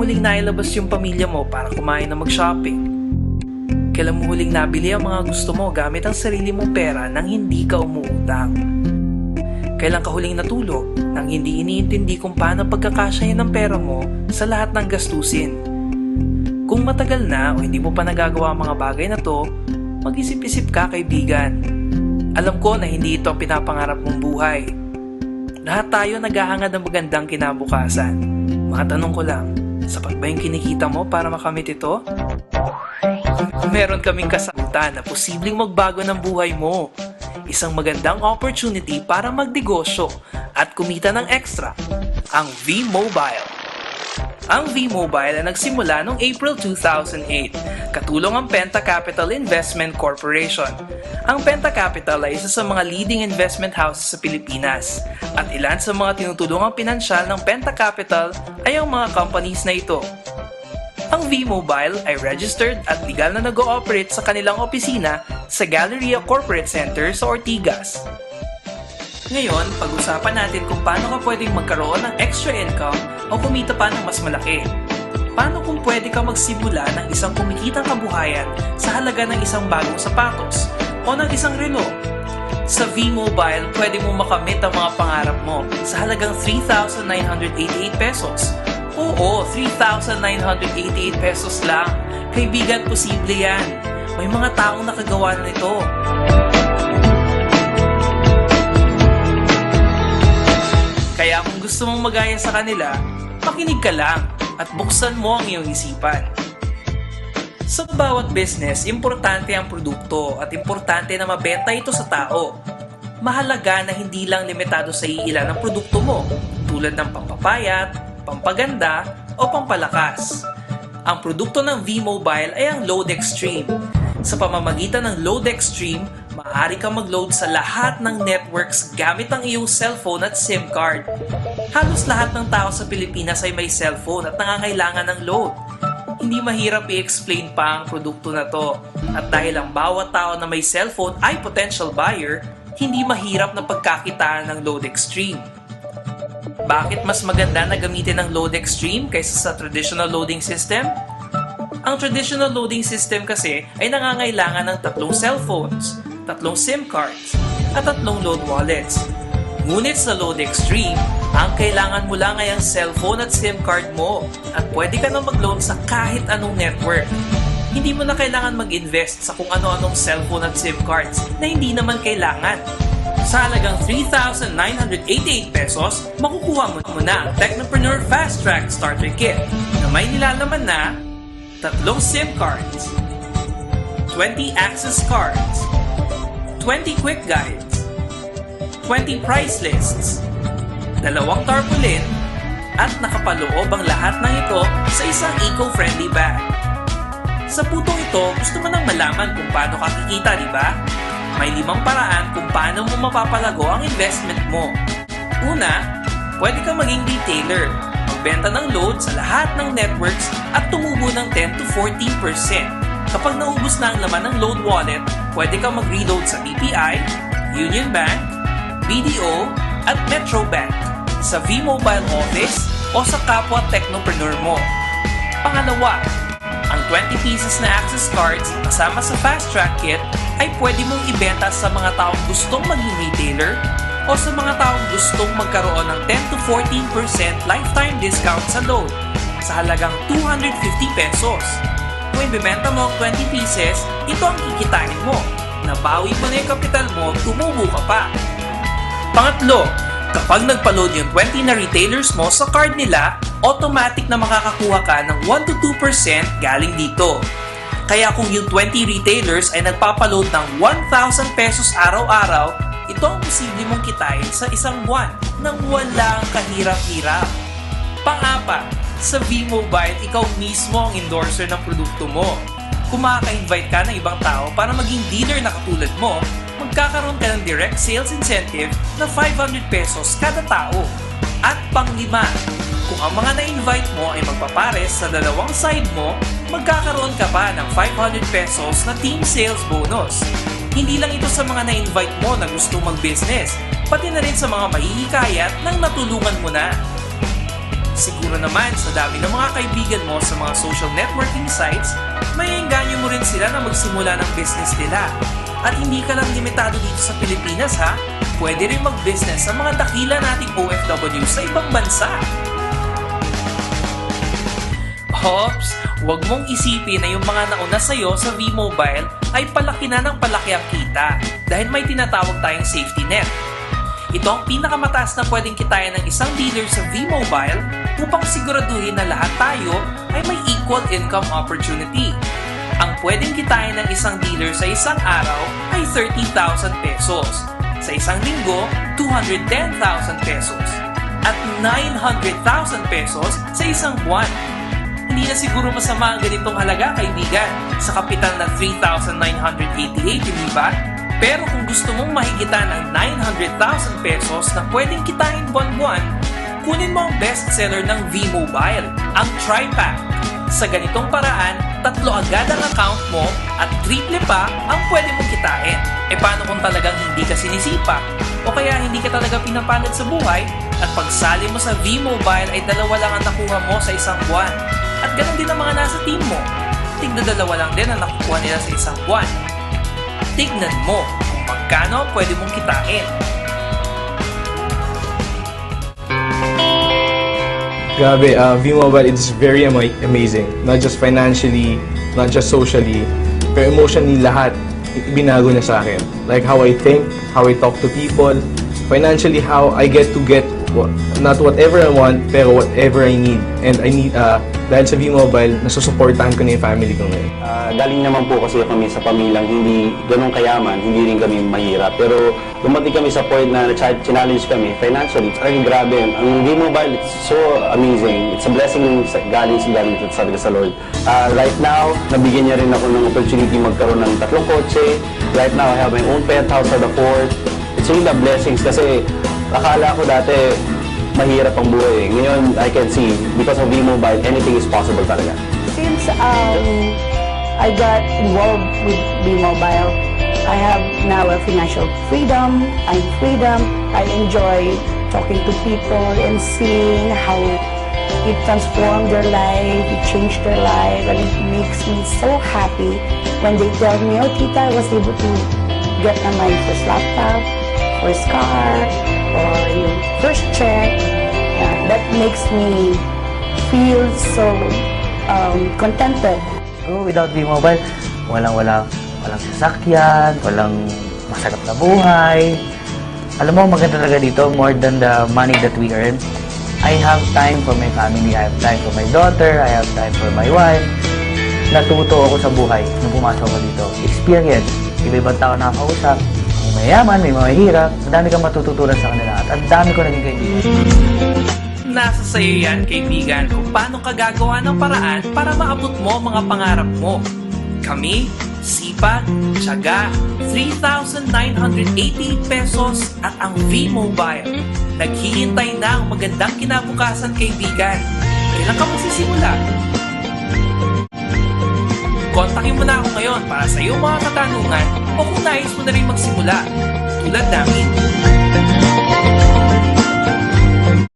mo huling nailabas yung pamilya mo para kumain na mag-shopping? Kailan mo huling nabili ang mga gusto mo gamit ang sarili mong pera nang hindi ka umuutang? Kailan ka huling natulog nang hindi iniintindi kung paano pagkakasyahin ng pera mo sa lahat ng gastusin? Kung matagal na o hindi mo pa nagagawa ang mga bagay na to, mag-isip-isip ka, kaibigan. Alam ko na hindi ito ang pinapangarap mong buhay. Lahat tayo naghahangad ng magandang kinabukasan. Tanong ko lang, sapat ba yung kinikita mo para makamit ito? Meron kaming kasagutan na posibleng magbago ng buhay mo. Isang magandang opportunity para magnegosyo at kumita ng extra. Ang V-Mobile. Ang V-Mobile ay nagsimula noong April 2008, katulong ang Penta Capital Investment Corporation. Ang Penta Capital ay isa sa mga leading investment houses sa Pilipinas at ilan sa mga tinutulungang pinansyal ng Penta Capital ay ang mga companies na ito. Ang V-Mobile ay registered at legal na nag-ooperate sa kanilang opisina sa Galleria Corporate Center sa Ortigas. Ngayon, pag-usapan natin kung paano ka pwedeng magkaroon ng extra income o kumita pa ng mas malaki. Paano kung pwede ka magsimula ng isang kumikitang kabuhayan sa halaga ng isang bagong sapatos o ng isang relo? Sa V-Mobile, pwede mo makamit ang mga pangarap mo sa halagang 3,988 pesos. Oo, 3,988 pesos lang. Kaibigan, posible yan. May mga taong nakagawa na nito. Kaya kung gusto mong magaya sa kanila, makinig ka lang at buksan mo ang iyong isipan. Sa bawat business, importante ang produkto at importante na mabenta ito sa tao. Mahalaga na hindi lang limitado sa iilan ang produkto mo, tulad ng pampapayat, pampaganda, o pampalakas. Ang produkto ng V-Mobile ay ang Load Extreme. Sa pamamagitan ng Load Extreme, maaari kang mag-load sa lahat ng networks gamit ang iyong cellphone at SIM card. Halos lahat ng tao sa Pilipinas ay may cellphone at nangangailangan ng load. Hindi mahirap i-explain pa ang produkto na to. At dahil ang bawat tao na may cellphone ay potential buyer, hindi mahirap na pagkakitaan ng Load Extreme. Bakit mas maganda na gamitin ang Load Extreme kaysa sa traditional loading system? Ang traditional loading system kasi ay nangangailangan ng 3 cellphones, 3 SIM cards, at 3 load wallets. Ngunit sa Load Extreme, ang kailangan mo lang ay ang cellphone at SIM card mo at pwede ka na mag-load sa kahit anong network. Hindi mo na kailangan mag-invest sa kung ano-anong cellphone at SIM cards na hindi naman kailangan. Sa halagang 3,988 pesos, makukuha mo na ang Technopreneur Fast Track Starter Kit na may nilalaman na 3 SIM cards, 20 access cards, 20 quick guides, 20 price lists, 2 tarpaulin, at nakapaloob ang lahat ng ito sa isang eco-friendly bag. Sa putong ito, gusto mo nang malaman kung paano ka kikita, di ba? May 5 paraan kung paano mo mapapalago ang investment mo. Una, pwede kang maging retailer, magbenta ng load sa lahat ng networks at tumubo ng 10 to 14%. Kapag naubos na ang laman ng load wallet, pwede kang mag-reload sa BPI, Union Bank, BDO, at Metro Bank, sa V-Mobile office o sa kapwa technopreneur mo. Pangalawa, ang 20 pieces na access cards kasama sa Fast Track Kit ay pwede mong ibenta sa mga taong gustong maging retailer o sa mga taong gustong magkaroon ng 10 to 14% lifetime discount sa load sa halagang 250 pesos. Kung ibebenta mo ang 20 pieces, ito ang kikitain mo. Nabawi mo na yung kapital mo, tumubo ka pa. Pangatlo, kapag nagpa-load yung 20 na retailers mo sa card nila, automatic na makakakuha ka ng 1 to 2% galing dito. Kaya kung yung 20 retailers ay nagpapaload ng 1,000 pesos araw-araw, ito ang posible mong kitain sa isang buwan nang walang kahirap-hirap. Pang-apat, sa V-Mobile, ikaw mismo ang endorser ng produkto mo. Kung makaka-invite ka ng ibang tao para maging dealer na katulad mo, magkakaroon ka ng direct sales incentive na 500 pesos kada tao. At pang-5, kung ang mga na-invite mo ay magpapares sa dalawang side mo, magkakaroon ka pa ng 500 pesos na team sales bonus. Hindi lang ito sa mga na-invite mo na gusto mag-business, pati na rin sa mga mahihikayat nang natulungan mo na. Siguro naman sa dami ng mga kaibigan mo sa mga social networking sites, maiengganyo mo rin sila na magsimula ng business nila. At hindi ka lang limitado dito sa Pilipinas ha, pwede rin mag-business sa mga dakila nating OFW sa ibang bansa. Hops, huwag mong isipin na yung mga nauna sa'yo sa V-Mobile ay palaki na ng palaki ang kita dahil may tinatawag tayong safety net. Ito ang pinakamataas na pwedeng kitain ng isang dealer sa V-Mobile upang siguraduhin na lahat tayo ay may equal income opportunity. Ang pwedeng kitain ng isang dealer sa isang araw ay 30,000 pesos. Sa isang linggo, 210,000 pesos. At 900,000 pesos sa isang buwan. Hindi na siguro masama ang ganitong halaga, kaibigan, sa kapital na 3,988, hindi ba? Pero kung gusto mong mahigitan ang 900,000 pesos na pwedeng kitain buwan-buwan, kunin mo ang bestseller ng V-Mobile, ang TriPack. Sa ganitong paraan, 3 agad ang account mo at 3 pa ang pwede mong kitain. E paano kung talagang hindi ka sinisipa? O kaya hindi ka talaga pinapalad sa buhay at pagsali mo sa V-Mobile ay 2 lang ang nakuha mo sa isang buwan. At ganun din ang mga nasa team mo. Tigna 2 lang din ang nakukuha nila sa isang buwan. Tignan mo kung magkano pwede mong kitain. Grabe, V-Mobile is very amazing. Not just financially, not just socially, pero emotionally lahat binago niya sa akin. Like how I think, how I talk to people, financially how I get to get not whatever I want, pero whatever I need. And I need, dahil sa V-Mobile, nasusuportahan ko na yung family ko ngayon. Galing naman po kasi kami sa pamilyang hindi ganun kayaman, hindi rin kami mahirap. Pero dumating kami sa point na challenge kami financially. Talagang grabe. Ang V-Mobile, it's so amazing. It's a blessing galing sa Lord. Right now, nabigyan niya rin ako ng opportunity magkaroon ng 3 kotse. Right now, I have my own penthouse at the fort. It's really a blessings kasi akala ko dati mahirap ang buhay. Ngayon, I can see, because of V-Mobile, anything is possible talaga. Since I got involved with V-Mobile, I have now a financial freedom. I enjoy talking to people and seeing how it transformed their life, it changed their life, and it makes me so happy when they tell me, oh, Tita, I was able to get my first laptop, first car, or yung first check. That makes me feel so contented. So, without V-Mobile, walang sasakyan, walang masarap na buhay. Alam mo, maganda talaga dito, more than the money that we earn. I have time for my family, I have time for my daughter, I have time for my wife. Natuto ako sa buhay nung pumasok ako dito. Experience, iba-ibang tao nakakausap. May mayaman, may mahihirap, ang dami kang matututunan sa kanila at ang dami ko naging kaibigan. Nasa sayo yan, kaibigan, kung paano ka gagawa ng paraan para maabot mo mga pangarap mo. Kami, sipag, tiyaga, 3,988 pesos at ang V-Mobile. Naghihintay na ang magandang kinabukasan, kaibigan. Kailan ka magsisimula? Kontakin mo na ako ngayon para sa iyong mga katanungan o kung nais mo na rin magsimula. Tulad namin.